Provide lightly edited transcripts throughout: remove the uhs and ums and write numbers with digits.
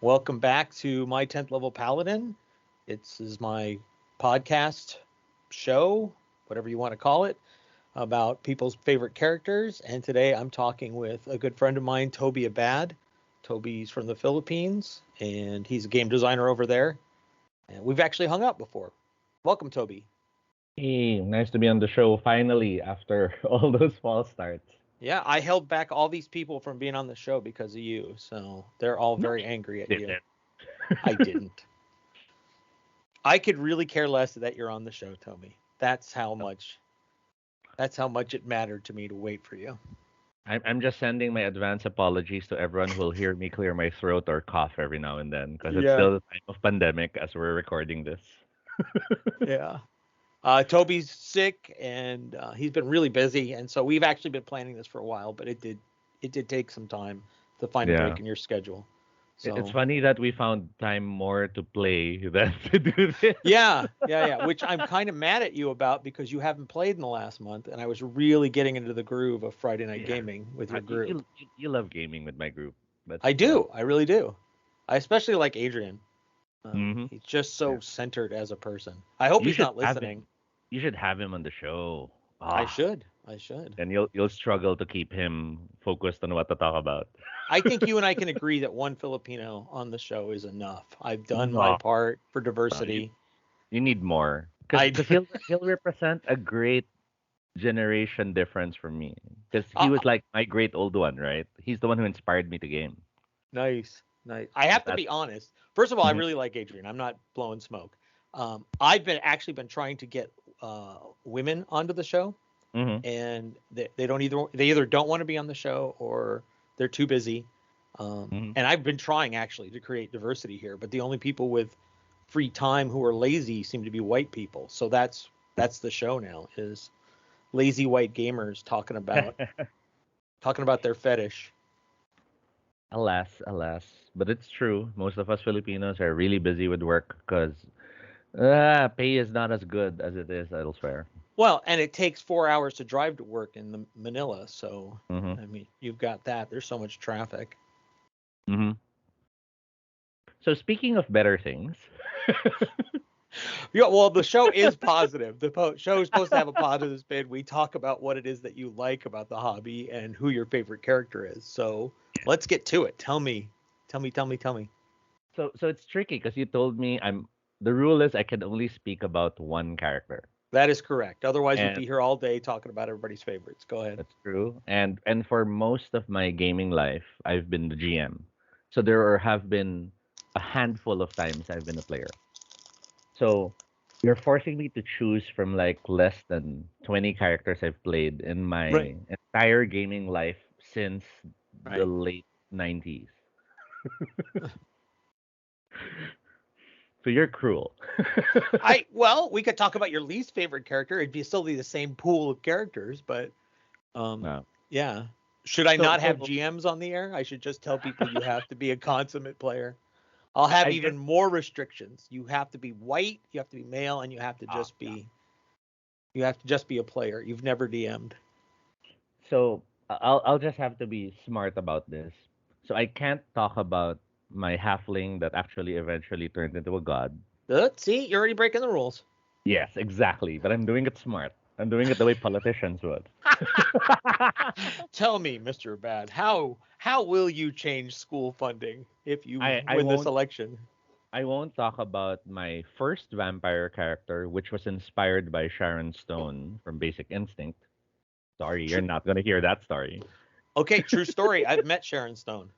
Welcome back to my 10th level Paladin. This is my podcast show, whatever you want to call it, about people's favorite characters. And today I'm talking with a good friend of mine, Tobie and I. Tobie's from the Philippines, and he's a game designer over there. And we've actually hung out before. Welcome, Tobie. Hey, nice to be on the show finally after all those false starts. Yeah, I held back all these people from being on the show because of you, so they're all No, very angry at did you. it. I didn't. I could really care less that you're on the show, Tommy. That's how much it mattered to me to wait for you. I'm just sending my advance apologies to everyone who will hear me clear my throat or cough every now and then because it's Yeah, still the time of pandemic as we're recording this. yeah. Toby's sick and he's been really busy, and so we've actually been planning this for a while, but it did take some time to find a Yeah. break in your schedule. It's So funny that we found time more to play than to do this. yeah. Which I'm kind of mad at you about because you haven't played in the last month, and I was really getting into the groove of Friday night Yeah. gaming with your You, group. you you love gaming with my group. That's I do, I really do. I especially like Adrian. hmm He's just Yeah. so centered as a person. I hope You he's should not have listening. him. You should have him on the show. I Ah, should. I should. and you'll struggle to keep him focused on what to talk about. I think you and I can agree that one Filipino on the show is enough. I've done my No, part for no, diversity. you need more because I because he'll represent a great generation difference for me because he uh, was like my great old one, right? He's the one who inspired me to game. nice, nice. I have to That be honest. First of all, I mhm, really like Adrian. I'm not blowing smoke. I've been actually been trying to get women onto the show, mhm, and they either don't want to be on the show or they're too busy. mhm. And I've been trying actually to create diversity here, but the only people with free time who are lazy seem to be white people. So that's the show now is lazy white gamers talking about their fetish. Alas, but it's true. Most of us Filipinos are really busy with work because pay is not as good as it is elsewhere. Well, and it takes 4 hours to drive to work in Manila, so hmm I mean you've got that. There's so much traffic. hmm So speaking of better things, Yeah, well, the show is positive. The show is supposed to have a positive spin. We talk about what it is that you like about the hobby and who your favorite character is. So let's get to it. Tell me. so it's tricky because you told me I'm the rule is I can only speak about one character. That is correct. Otherwise, we'd And be here all day talking about everybody's favorites. Go ahead. that's true. And for most of my gaming life, I've been the GM. So have been a handful of times I've been a player. So you're forcing me to choose from like less than 20 characters I've played in Right. my entire gaming life since the Right. late 90s. So you're cruel. We could talk about your least favorite character. It'd be still be the same pool of characters, but um, Wow. yeah. Should I So not have so GMs on the air? I should just tell people you have to be a consummate player. I'll have I guess even more restrictions. You have to be white, you have to be male, and yeah. you have to just be a player. You've never DM'd. So I'll just have to be smart about this. So I can't talk about my halfling that actually eventually turned into a god. See, you're already breaking the rules. Yes, exactly. But I'm doing it smart. I'm doing it the way politicians would. Tell me, Mr. Bad, how will you change school funding if you I win this election? I won't talk about my first vampire character, which was inspired by Sharon Stone from Basic Instinct. Sorry, you're True. not gonna hear that story. Okay, true story. I've met Sharon Stone.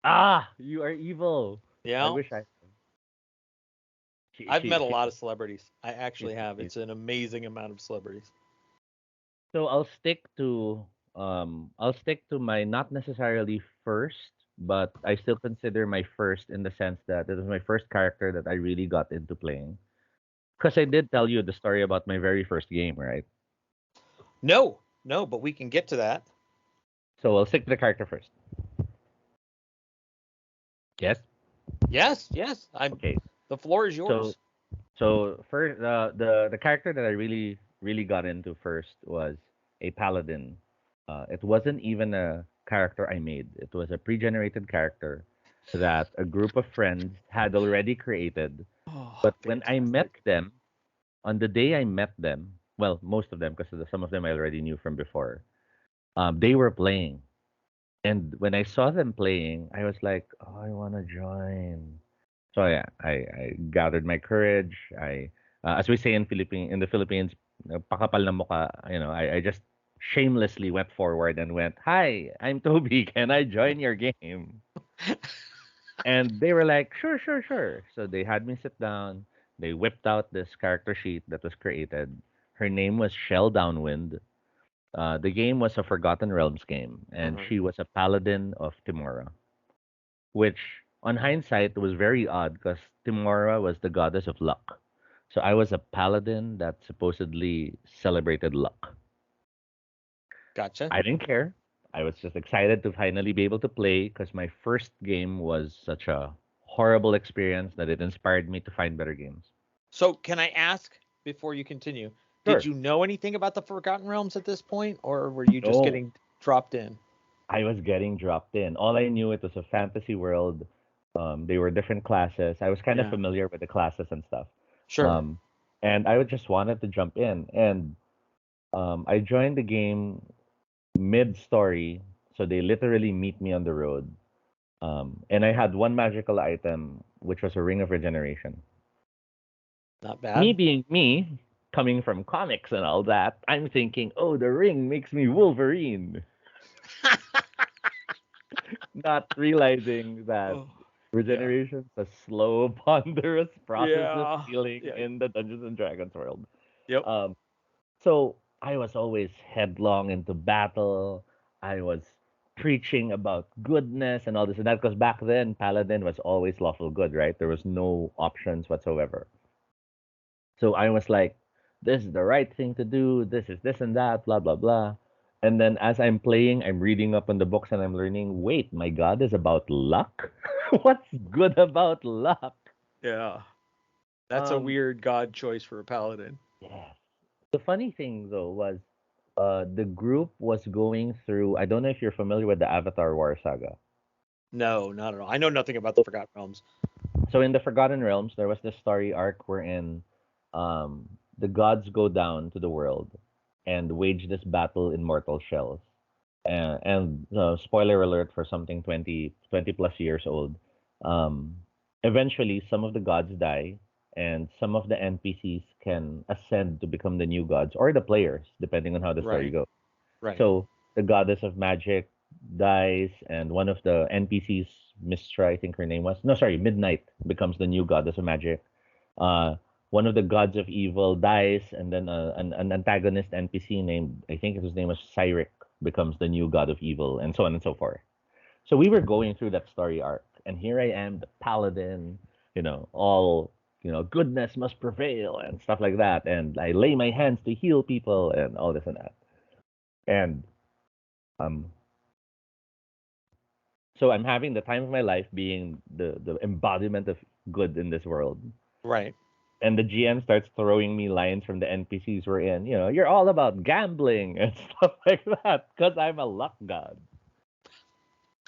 Ah, you are evil. I Yeah, wish I. I've met a She. lot of celebrities. I She's actually have. amazing. It's an amazing amount of celebrities. So I'll stick to my not necessarily first, but I still consider my first in the sense that it was my first character that I really got into playing. Because I did tell you the story about my very first game, right? No, no, but we can get to that. So I'll stick to the character first. Yes. Yes, yes. I'm. Okay. The floor is So yours. first, the character that I really got into first was a paladin. It wasn't even a character I made. It was a pre-generated character that a group of friends had already created. Oh, But when I met fantastic. them, on the day I met them, well, most of them, because some of them I already knew from before, they were playing. And when I saw them playing, I was like, oh, I want to join. So yeah, I gathered my courage. As we say in the Philippines, pakapal na mukha, I just shamelessly went forward and went, "Hi, I'm Toby. Can I join your game?" And they were like, "Sure, sure, sure." So they had me sit down. They whipped out this character sheet that was created. Her name was Shell Downwind. The game was a Forgotten Realms game, and Uh-huh. she was a paladin of Timora, which on hindsight was very odd because Timora was the goddess of luck. So I was a paladin that supposedly celebrated luck. Gotcha. I didn't care. I was just excited to finally be able to play because my first game was such a horrible experience that it inspired me to find better games. So, can I ask before you continue? Did Sure. you know anything about the Forgotten Realms at this point, or were you just No, getting dropped in? I was getting dropped in. All I knew it was a fantasy world. They were different classes. I was kind of Yeah. familiar with the classes and stuff. Sure. Um, and I would just wanted to jump in. And I joined the game mid story, so they literally meet me on the road. And I had one magical item, which was a ring of regeneration. Not Me bad. being me, coming from comics and all that, I'm thinking, oh, the ring makes me Wolverine. Not realizing that Oh, yeah. regeneration is a slow, ponderous process of Yeah. healing Yeah. in the Dungeons and Dragons world. Yep. Um, so I was always headlong into battle. I was preaching about goodness and all this and that because back then Paladin was always lawful good, right? There was no options whatsoever. So I was like, this is the right thing to do. This is this and that, blah blah blah. And then as I'm playing, I'm reading up on the books and I'm learning. Wait, my God is about luck. What's good about luck? Yeah. That's a Um, weird god choice for a paladin. yes. The funny thing though was the group was going through. I don't know if you're familiar with the Avatar War saga. No, not at all. I know nothing about the Forgotten Realms. So in the Forgotten Realms, there was this story arc wherein um, the gods go down to the world and wage this battle in mortal shells. And spoiler alert for something 20 plus years old. Um, Eventually, some of the gods die, and some of the NPCs can ascend to become the new gods or the players, depending on how the story Right. goes. Right. So the goddess of magic dies, and one of the NPCs, Mistra, I think her name was. No, sorry, Midnight becomes the new goddess of magic. Uh, One of the gods of evil dies, and then an antagonist NPC named, I think his name was Cyric, becomes the new god of evil, and so on and so forth. So we were going through that story arc, and here I am, the paladin, all goodness must prevail and stuff like that, and I lay my hands to heal people and all this and that. And um, so I'm having the time of my life being the embodiment of good in this world. Right. And the GM starts throwing me lines from the NPCs we're in. You're all about gambling and stuff like that because I'm a luck god.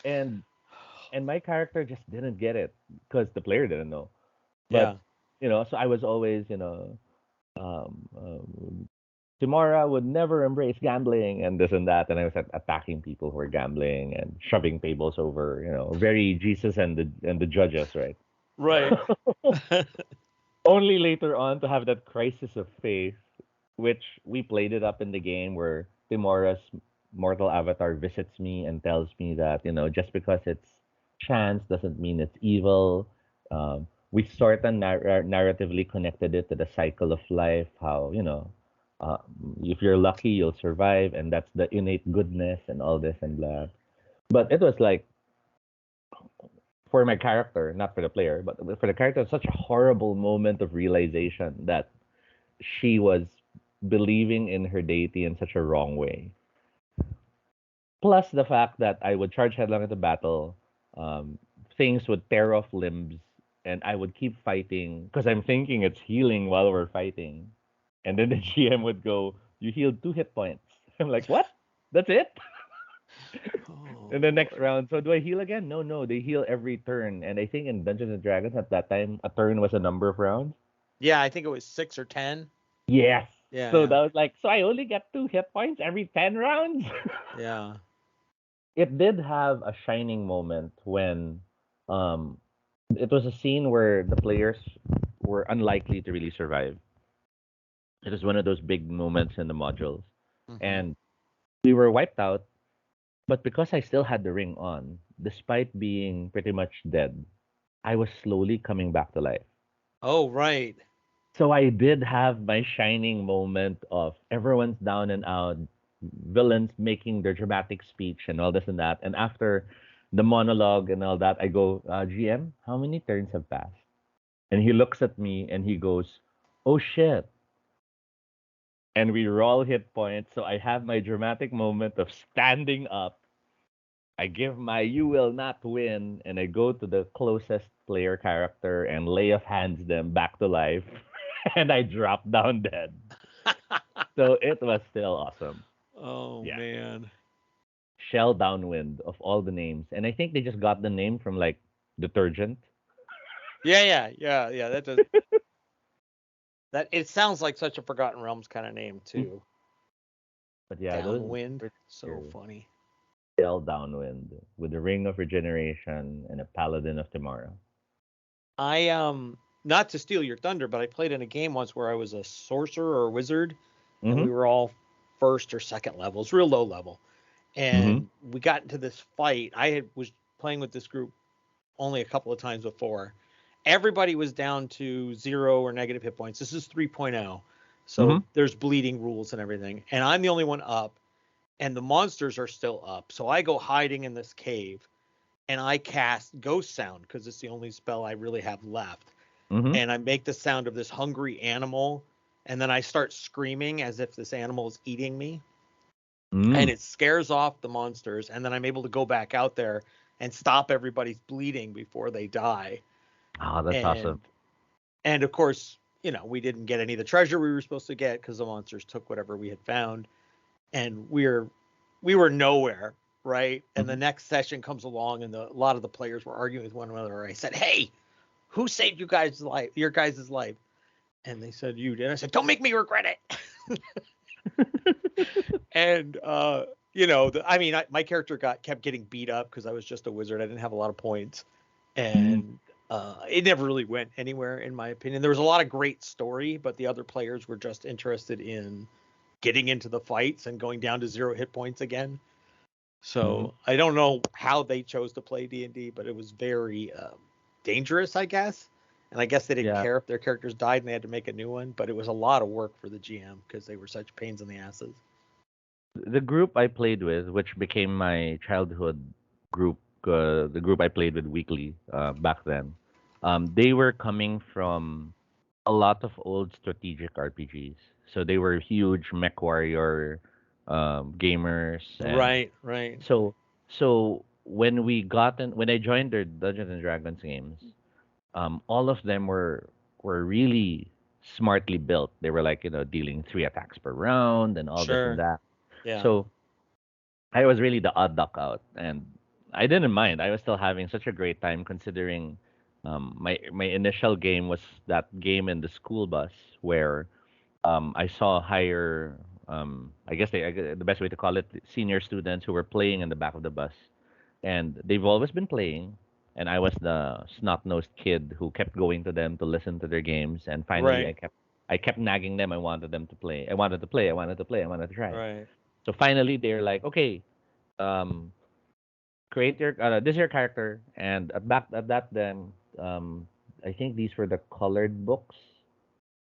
And and my character just didn't get it because the player didn't know. But Yeah. so I was always, Timora would never embrace gambling and this and that, and I was attacking people who were gambling and shoving tables over, very Jesus and the judges, right? Right. Only later on to have that crisis of faith, which we played it up in the game where Timora's mortal avatar visits me and tells me that, just because it's chance doesn't mean it's evil. We sort of narratively connected it to the cycle of life, how, uh, if you're lucky, you'll survive, and that's the innate goodness and all this and that. But it was like, for my character, not for the player, but for the character, such a horrible moment of realization that she was believing in her deity in such a wrong way. Plus the fact that I would charge headlong into battle, um, things would tear off limbs, and I would keep fighting because I'm thinking it's healing while we're fighting. And then the GM would go, "You healed 2 hit points." I'm like, "What? That's it?" In the next Lord. round, so do I heal again? No, no, they heal every turn. And I think in Dungeons and Dragons at that time, a turn was a number of rounds. Yeah, I think it was 6 or 10. Yes. Yeah, So yeah, that was like, so I only get 2 hit points every 10 rounds? yeah. It did have a shining moment when um it was a scene where the players were unlikely to really survive. It was one of those big moments in the modules. Hmm. And we were wiped out, but because I still had the ring on, despite being pretty much dead, I was slowly coming back to life. Oh, right. So I did have my shining moment of everyone's down and out, villains making their dramatic speech and all this and that. And after the monologue and all that, I go, GM, how many turns have passed? And he looks at me and he goes, oh shit. And we roll hit points. So I have my dramatic moment of standing up. I give my you will not win, and I go to the closest player character and lay of hands them back to life, and I drop down dead. So it was still awesome. Oh Yeah. man. Shell Downwind of all the names. And I think they just got the name from like detergent. Yeah, yeah, yeah, yeah. That does that. It sounds like such a Forgotten Realms kind of name Mm. too. But yeah, those were Downwind. pretty So scary. funny. Shell Downwind with the Ring of Regeneration and a Paladin of Tomorrow. I not to steal your thunder, but I played in a game once where I was a sorcerer or a wizard, and Mm-hmm. we were all first or second levels, real low level. Mm-hmm. And we got into this fight. Was playing with this group only a couple of times before. Everybody was down to 0 or negative hit points. This is 3.0. So Mm-hmm. there's bleeding rules and everything. And I'm the only one up, and the monsters are still up. So I go hiding in this cave and I cast Ghost Sound because it's the only spell I really have left. Mm-hmm. And I make the sound of this hungry animal. And then I start screaming as if this animal is eating me, and Mm. it scares off the monsters, and then I'm able to go back out there and stop everybody's bleeding before they die. Oh, that's awesome. And of course, we didn't get any of the treasure we were supposed to get because the monsters took whatever we had found, and we were nowhere, right? And the Mm-hmm. next session comes along, and a lot of the players were arguing with one another. I said, hey, who saved your guys' life? And they said, you did. I said, don't make me regret it. And I mean, my character kept getting beat up because I was just a wizard. I didn't have a lot of points, Mm. and it never really went anywhere, in my opinion. There was a lot of great story, but the other players were just interested in getting into the fights and going down to 0 hit points again. Mm-hmm. So I don't know how they chose to play D&D, but it was very dangerous, I guess. And I guess they didn't Yeah. care if their characters died and they had to make a new one. But it was a lot of work for the GM because they were such pains in the asses. The group I played with, which became my childhood group, the group I played with weekly back then, they were coming from a lot of old strategic RPGs. So they were huge mech warrior gamers, and Right, right. so when I joined their Dungeons and Dragons games, all of them were really smartly built. They were like dealing 3 attacks per round and all this and Sure. that. Yeah. So I was really the odd duck out, and I didn't mind. I was still having such a great time considering my initial game was that game in the school bus where I saw higher the best way to call it senior students who were playing in the back of the bus, and they've always been playing, and I was the snot-nosed kid who kept going to them to listen to their games, and finally Right. I kept nagging them. I wanted them to play. I wanted to play. I wanted to play. I wanted to try. Right. So finally, they're like, okay, um, create your this is your character, and at that then, I think these were the colored books,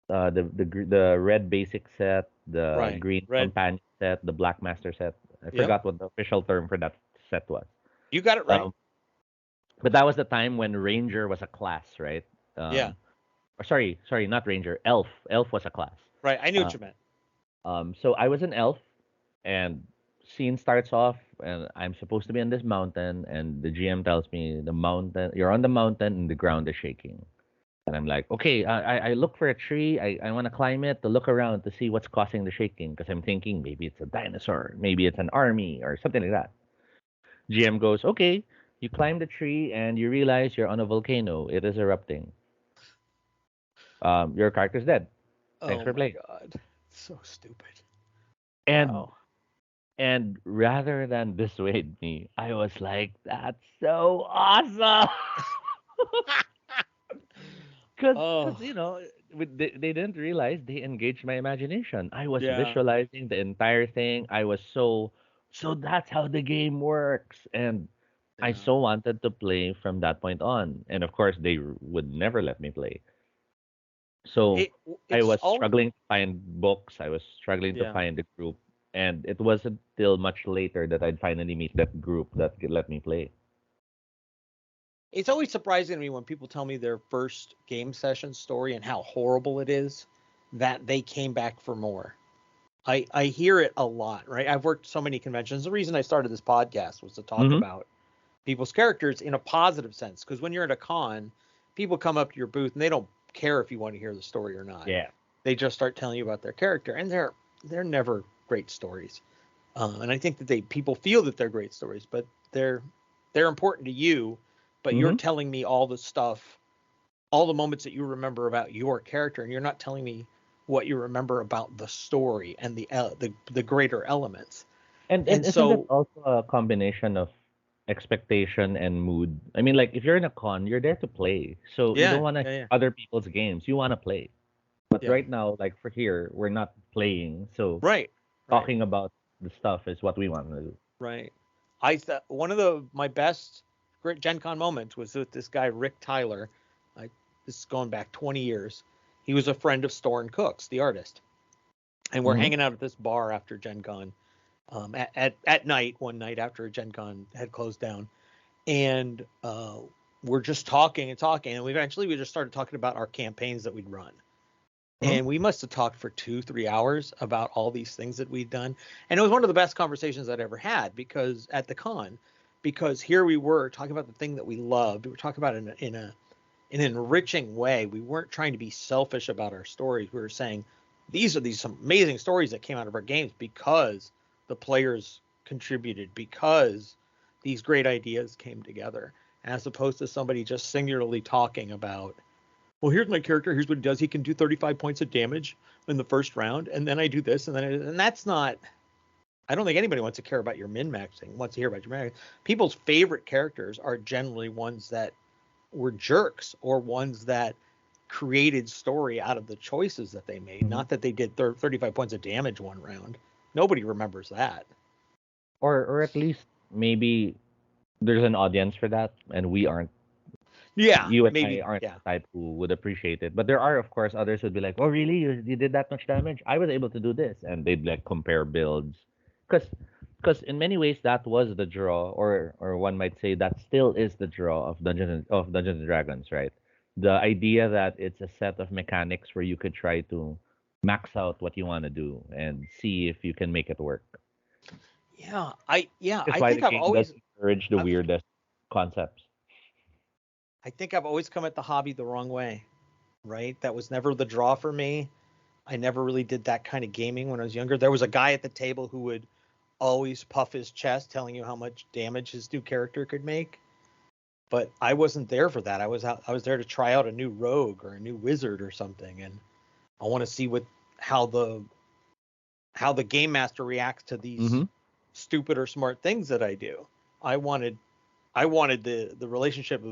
the red basic set, the Right. green Right. companion set, the black master set. I Yep. forgot what the official term for that set was. You got it right. Um, but that was the time when ranger was a class, right? Yeah. Or sorry, not ranger, elf. Elf was a class. Right. I knew Uh, what you meant. so I was an elf, and scene starts off, and I'm supposed to be on this mountain, and the GM tells me you're on the mountain, and the ground is shaking. And I'm like, okay, I look for a tree. I want to climb it to look around to see what's causing the shaking because I'm thinking maybe it's a dinosaur, maybe it's an army or something like that. GM goes, okay, you climb the tree and you realize you're on a volcano. It is erupting. Your character's dead. Thanks Oh for my playing. god. So stupid. And Wow. and rather than dissuade me, I was like, that's so awesome. Cause Oh, they didn't realize they engaged my imagination. I was yeah. visualizing the entire thing. I was so that's how the game works, and I Yeah. so wanted to play from that point on. And of course, they would never let me play. So It I it's was always struggling to find books. I was struggling to yeah. find a group, and it wasn't till much later that I'd finally meet that group that could let me play. It's always surprising to me when people tell me their first game session story and how horrible it is that they came back for more. I hear it a lot, right? I've worked so many conventions. The reason I started this podcast was to talk Mm-hmm. about people's characters in a positive sense. Because when you're at a con, people come up to your booth and they don't care if you want to hear the story or not. Yeah. They just start telling you about their character, and they're never great stories. And I think that people feel that they're great stories, but they're important to you. But you're Mm-hmm. telling me all the stuff, all the moments that you remember about your character, and you're not telling me what you remember about the story and the greater elements. And And isn't it so, also a combination of expectation and mood? I mean, like if you're in a con, you're there to play. So you don't yeah, want to yeah, yeah, other people's games. You want to play. But yeah, right now, like for here, we're not playing. So right, right, talking about the stuff is what we want to do. right. I thought one of the my best great Gen Con moments was with this guy Rick Tyler. I This is going back 20 years. He was a friend of Storn Cooks, the artist, and we're Mm-hmm. hanging out at this bar after Gen Con, at night one night after Gen Con had closed down, and we're just talking and talking, and we just started talking about our campaigns that we'd run, Mm-hmm. and we must have talked for 2-3 hours about all these things that we'd done, and it was one of the best conversations I'd ever had because at the con, because here we were talking about the thing that we loved. We were talking about it in an enriching way. We weren't trying to be selfish about our stories. We were saying these are these amazing stories that came out of our games because the players contributed, because these great ideas came together, as opposed to somebody just singularly talking about, well, here's my character, here's what he does. He can do 35 points of damage in the first round, and then I do this, and that's not. I don't think anybody wants to care about your min maxing. Wants to hear about your min. People's favorite characters are generally ones that were jerks or ones that created story out of the choices that they made, Mm-hmm. not that they did 35 points of damage one round. Nobody remembers that. Or at least maybe there's an audience for that, and we aren't. Yeah, You and I maybe. aren't Yeah, the type who would appreciate it. But there are, of course, others who'd be like, "Oh, really? You did that much damage? I was able to do this," and they'd like compare builds, because in many ways that was the draw, or one might say that still is the draw of Dungeons and Dragons, right? The idea that it's a set of mechanics where you could try to max out what you want to do and see if you can make it work. yeah. That's why the game does encourage the I've, weirdest concepts. I think I've always come at the hobby the wrong way. Right, that was never the draw for me. I never really did that kind of gaming when I was younger. There was a guy at the table who would always puff his chest, telling you how much damage his new character could make. But I wasn't there for that. I was there to try out a new rogue or a new wizard or something, and I want to see how the how the game master reacts to these Mm-hmm. stupid or smart things that I do. I wanted I wanted the relationship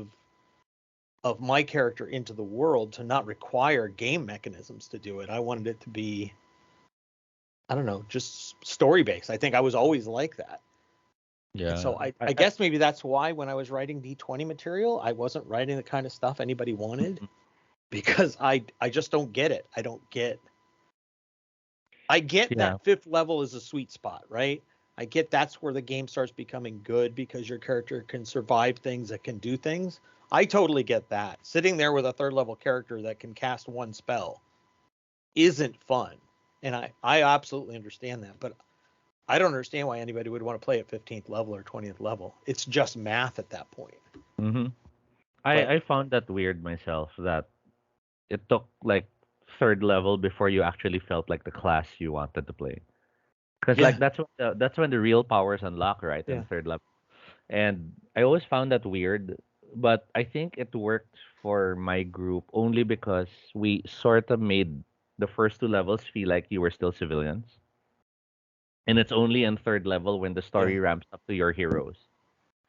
of my character into the world to not require game mechanisms to do it. I wanted it to be, I don't know, just story based. I think I was always like that. And Yeah. so I guess maybe that's why when I was writing D20 material, I wasn't writing the kind of stuff anybody wanted because I just don't get it. I get Yeah. that fifth level is a sweet spot, right? I get that's where the game starts becoming good because your character can survive things, that can do things. I totally get that. Sitting there with a third level character that can cast one spell isn't fun. And I absolutely understand that. But I don't understand why anybody would want to play at 15th level or 20th level. It's just math at that point. Mm-hmm. But I found that weird myself that it took like third level before you actually felt like the class you wanted to play. Because like yeah, that's when the real powers unlock, right? In yeah, third level. And I always found that weird, but I think it worked for my group only because we sort of made the first two levels feel like you were still civilians. And it's only in third level when the Yeah. story ramps up to your heroes.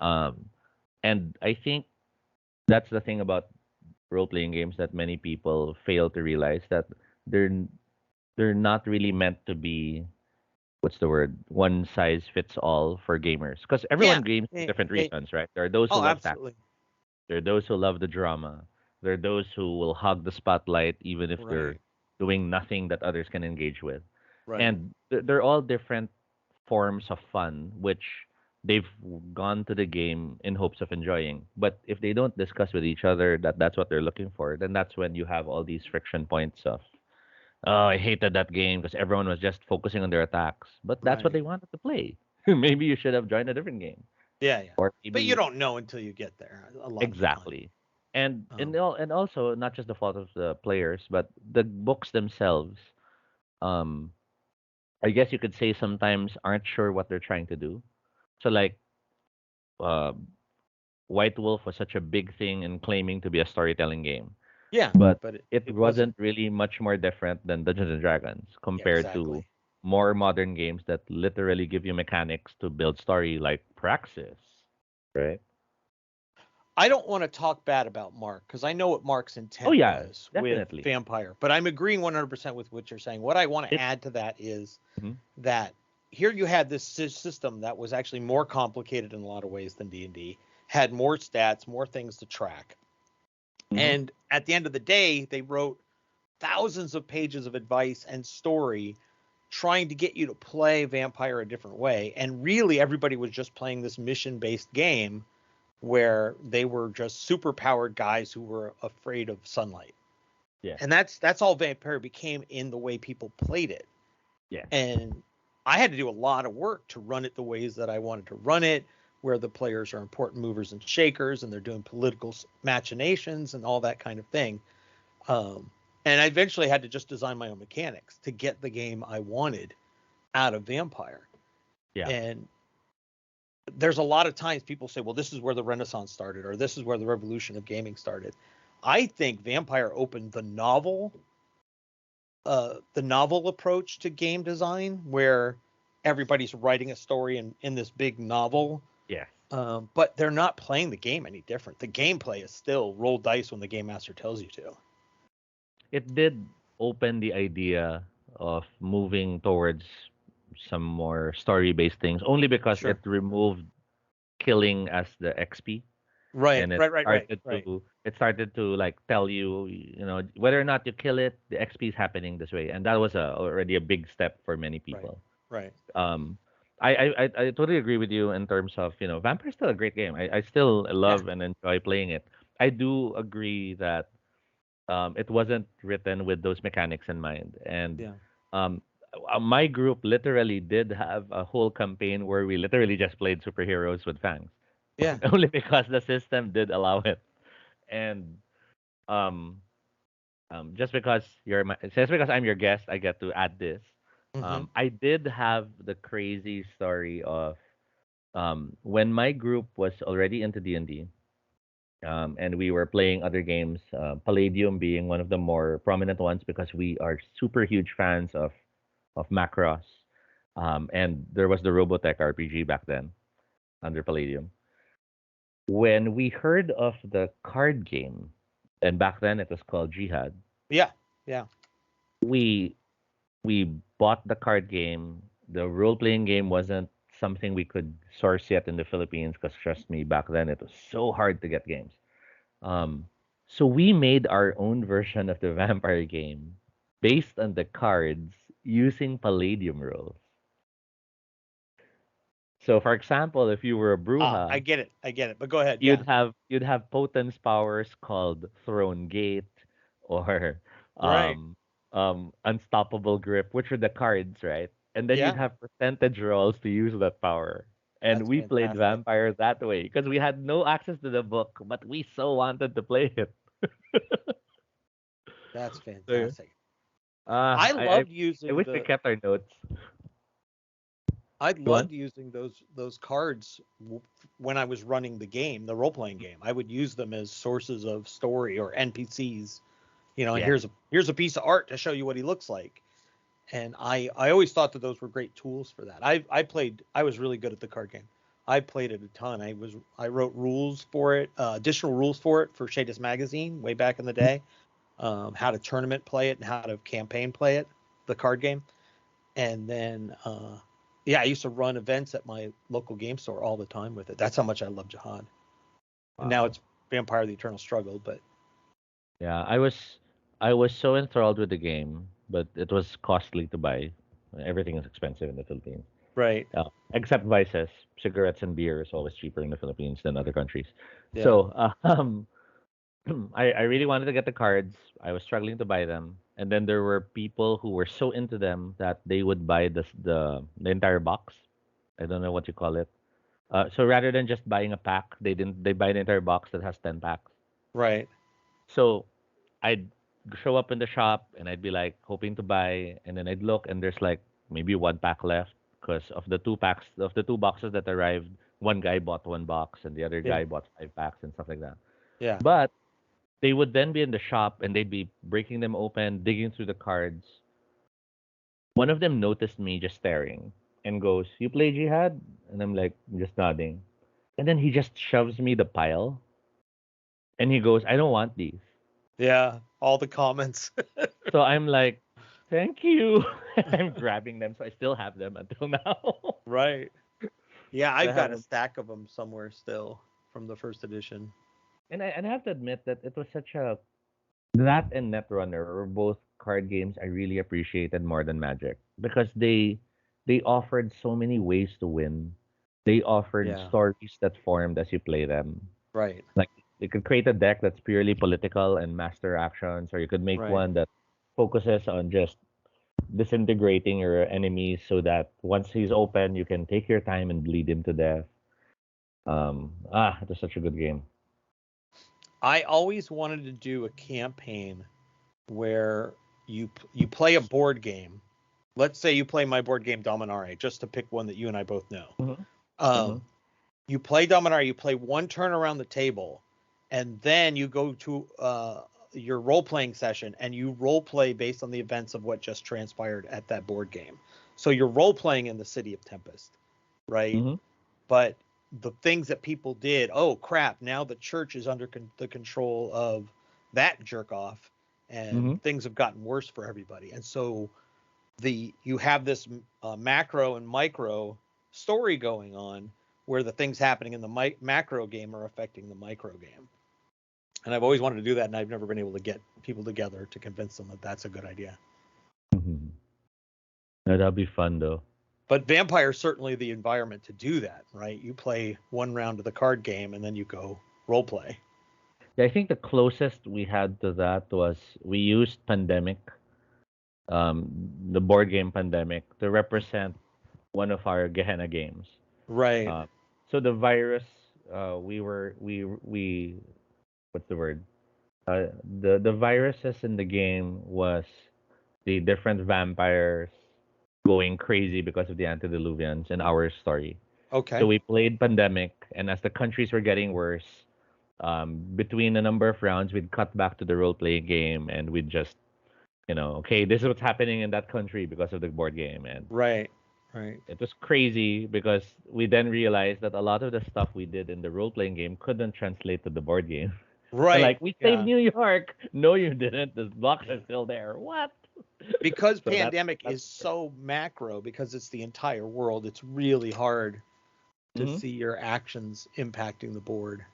Um, and I think that's the thing about role playing games that many people fail to realize that they're they're not really meant to be, what's the word, one size fits all for gamers, because Yeah. everyone games for different reasons, right? There are those who Oh, love tactics. absolutely. There are those who love the drama. There are those who will hog the spotlight even if they're Right. doing nothing that others can engage with. Right. And they're all different forms of fun, which they've gone to the game in hopes of enjoying. But if they don't discuss with each other that that's what they're looking for, then that's when you have all these friction points of, oh, I hated that game because everyone was just focusing on their attacks. But that's what Right. they wanted to play. Maybe you should have joined a different game. Yeah. Yeah. Or But you maybe don't know until you get there a lot of the time. exactly. And Um, and also not just the fault of the players, but the books themselves. Um, I guess you could say sometimes aren't sure what they're trying to do. So like, uh, White Wolf was such a big thing in claiming to be a storytelling game, yeah. but But it it wasn't. wasn't really much more different than Dungeons and Dragons Yeah. compared to Exactly. more modern games that literally give you mechanics to build story like Praxis, right? I don't want to talk bad about Mark because I know what Mark's Oh intent yeah, was with definitely. Vampire, but I'm agreeing 100% with what you're saying. What I want to It add to that is mhm, that here you had this system that was actually more complicated in a lot of ways than D&D, had more stats, more things to track. mhm, And at the end of the day, they wrote thousands of pages of advice and story trying to get you to play Vampire a different way. And really, everybody was just playing this mission based game where they were just super powered guys who were afraid of sunlight. yeah, And that's all Vampire became in the way people played it. yeah. And I had to do a lot of work to run it the ways that I wanted to run it, where the players are important movers and shakers and they're doing political machinations and all that kind of thing. Um, and I eventually had to just design my own mechanics to get the game I wanted out of Vampire. Yeah. And there's a lot of times people say, well, this is where the Renaissance started, or this is where the revolution of gaming started. I think Vampire opened the novel approach to game design, where everybody's writing a story in this big novel, Yes. but they're not playing the game any different. The gameplay is still roll dice when the game master tells you to. It did open the idea of moving towards some more story-based things only because it Sure. removed killing as the XP, Right, and it right, right, right, started right, to it started to like tell you, whether or not you kill it, the XP is happening this way, and that was already a big step for many right, people. right. Um, I totally agree with you in terms of, Vampire's still a great game. I still Yeah, love and enjoy playing it. I do agree that it wasn't written with those mechanics in mind. And yeah, um, my group literally did have a whole campaign where we literally just played superheroes with fangs, yeah. only because the system did allow it. And um, just because I'm your guest, I get to add this. Mm-hmm. I did have the crazy story of when my group was already into D&D, and we were playing other games, Palladium being one of the more prominent ones because we are super huge fans of Macross. And there was the Robotech RPG back then under Palladium. When we heard of the card game, and back then it was called Jihad, Yeah, yeah. we we bought the card game. The role playing game wasn't something we could source yet in the Philippines because trust me, back then it was so hard to get games. Um, so we made our own version of the vampire game based on the cards using Palladium rules. So, for example, if you were a I Bruja, get it. I get it. But go ahead. Yeah. you'd have potence powers called Throne Gate or Right. um, Unstoppable Grip, which are the cards, right? And then you'd Yeah. have percentage rolls to use that power. And That's we played fantastic. vampire that way because we had no access to the book, but we so wanted to play it. That's So, fantastic. Uh, I I, I loved I using wish we the kept our notes. I Go on. loved using those cards when I was running the game, the role playing game. I would use them as sources of story or NPCs. You know, and Yes. here's a piece of art to show you what he looks like. And I always thought that those were great tools for that. I was really good at the card game. I played it a ton. I wrote rules for it, additional rules for it for Shadis Magazine way back in the day. How to tournament play it and how to campaign play it, the card game. And then yeah, I used to run events at my local game store all the time with it. That's how much I love Jihad. And now Wow. it's Vampire: The Eternal Struggle, but Yeah, I was so enthralled with the game, but it was costly to buy. Everything is expensive in the Philippines. right. Except vices, cigarettes and beer is always cheaper in the Philippines than other countries. Yeah. So, I really wanted to get the cards. I was struggling to buy them, and then there were people who were so into them that they would buy the entire box. I don't know what you call it. So rather than just buying a pack, they buy the entire box that has 10 packs. Right. So I'd show up in the shop and I'd be like hoping to buy, and then I'd look and there's like maybe one pack left because of the two boxes that arrived, one guy bought one box and the other Yeah. guy bought 5 packs and stuff like that. Yeah. But they would then be in the shop and they'd be breaking them open, digging through the cards. One of them noticed me just staring and goes, "You play Jihad?" And I'm like, just nodding. And then he just shoves me the pile and he goes, "I don't want these." Yeah. All the comments. So I'm like, "Thank you." I'm grabbing them, so I still have them until now. Right. Yeah, So I I've have got a them, stack of them somewhere still from the first edition. and I have to admit that it was such a that and Netrunner were both card games I really appreciated more than Magic because they offered so many ways to win. They offered Yeah. stories that formed as you play them. Right. Like you could create a deck that's purely political and master actions, or you could make Right. one that focuses on just disintegrating your enemies so that once he's open, you can take your time and bleed him to death. It was such a good game. I always wanted to do a campaign where you play a board game. Let's say you play my board game Dominare, just to pick one that you and I both know. Mm-hmm. Mm-hmm. Um, you play Dominare, you play one turn around the table, and then you go to your role playing session and you role play based on the events of what just transpired at that board game. So you're role playing in the city of Tempest, right? Mm-hmm. But the things that people did, oh crap, now the church is under the control of that jerk off, Mm-hmm. and things have gotten worse for everybody. And so you have this macro and micro story going on where the things happening in the macro game are affecting the micro game. And I've always wanted to do that, and I've never been able to get people together to convince them that that's a good idea. Mm-hmm. No, that'll be fun though. But Vampire is certainly the environment to do that, right? You play one round of the card game, and then you go role play. Yeah, I think the closest we had to that was we used Pandemic, um, the board game Pandemic, to represent one of our Gehenna games. Right. Uh, so the virus, we what's the word? The viruses in the game was the different vampires going crazy because of the antediluvians in our story. So Okay. we played Pandemic, and as the countries were getting worse, between a number of rounds, we'd cut back to the role playing game, and we'd just, okay, this is what's happening in that country because of the board game, and Right. Right. it was crazy because we then realized that a lot of the stuff we did in the role playing game couldn't translate to the board game. We're Right. like, we saved Yeah. New York. No, you didn't. The blocks are still there. What? Because So pandemic that's is so macro, because it's the entire world, it's really hard to hmm see your actions impacting the board.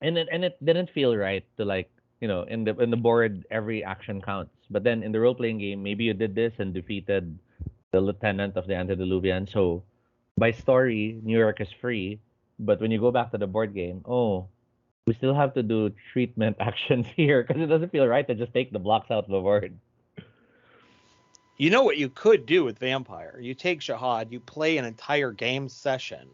and it didn't feel right to like in the board every action counts. But then in the role playing game, maybe you did this and defeated the lieutenant of the antediluvian. So by story, New York is free. But when you go back to the board game, oh, we still have to do treatment actions here because it doesn't feel right to just take the blocks out of the board. You know what you could do with Vampire? You take Jihad, you play an entire game session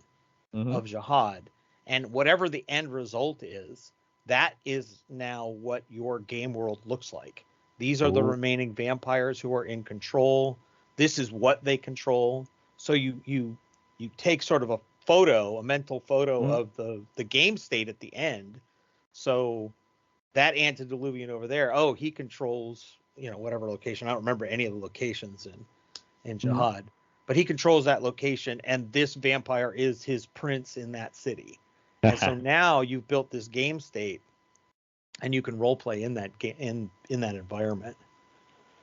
Mm-hmm. of Jihad, and whatever the end result is, that is now what your game world looks like. These are the Oh. remaining vampires who are in control. This is what they control. So you take sort of a mental photo Mm. of the game state at the end. So that antediluvian over there, oh, he controls, whatever location. I don't remember any of the locations in Mm. Jihad, but he controls that location, and this vampire is his prince in that city. And so now you've built this game state, and you can role play in that in that environment.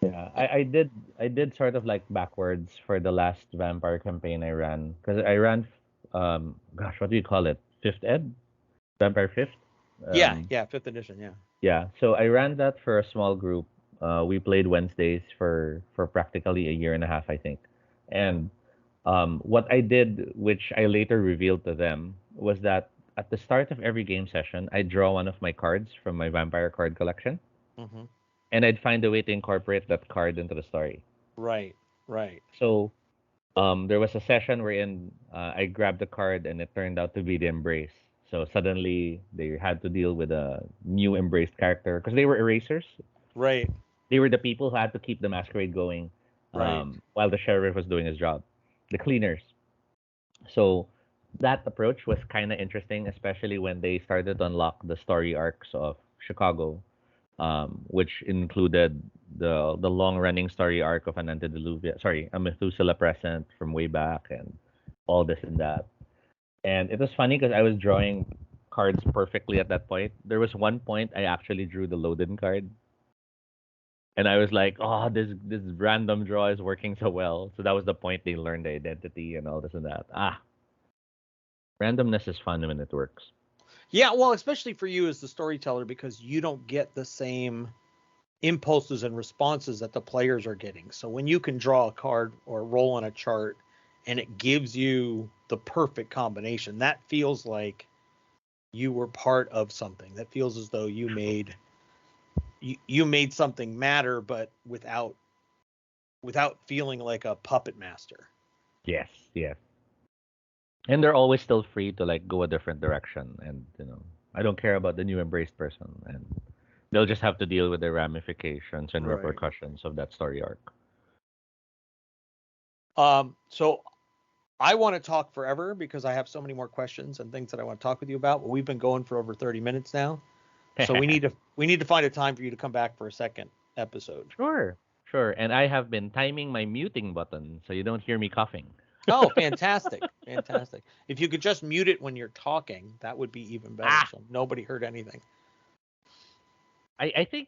Yeah, I did sort of like backwards for the last vampire campaign I ran because I ran gosh, what do you call it? Fifth Ed? Vampire Fifth? Yeah, Um yeah, fifth edition, yeah. yeah, so I ran that for a small group. We played Wednesdays for practically a year and a half, I think. And what I did, which I later revealed to them, was that at the start of every game session, I draw one of my cards from my vampire card collection, Hmm. and I'd find a way to incorporate that card into the story. Right, right, So there was a session wherein I grabbed the card and it turned out to be the Embrace. So suddenly they had to deal with a new embraced character because they were erasers. right, They were the people who had to keep the masquerade going right. while the sheriff was doing his job, the cleaners. So that approach was kind of interesting, especially when they started to unlock the story arcs of Chicago, which included the long running story arc of an antediluvian, sorry, a Methuselah present from way back, and all this and that. And it was funny because I was drawing cards perfectly at that point. There was one point I actually drew the Loden card, and I was like, "Oh, this random draw is working so well." So that was the point they learned the identity and all this and that. Randomness is fun when it works. Yeah, well, especially for you as the storyteller, because you don't get the same impulses and responses that the players are getting. So when you can draw a card or roll on a chart and it gives you the perfect combination, that feels like you were part of something. That feels as though you made something matter, but without feeling like a puppet master. Yes, yes. And they're always still free to like go a different direction, and I don't care about the new embraced person, and they'll just have to deal with the ramifications and Right. repercussions of that story arc. So I want to talk forever because I have so many more questions and things that I want to talk with you about. But we've been going for over 30 minutes now. So we need to find a time for you to come back for a second episode. Sure, sure. And I have been timing my muting button so you don't hear me coughing. Oh, fantastic. Fantastic. If you could just mute it when you're talking, that would be even better. Ah, So nobody heard anything. I think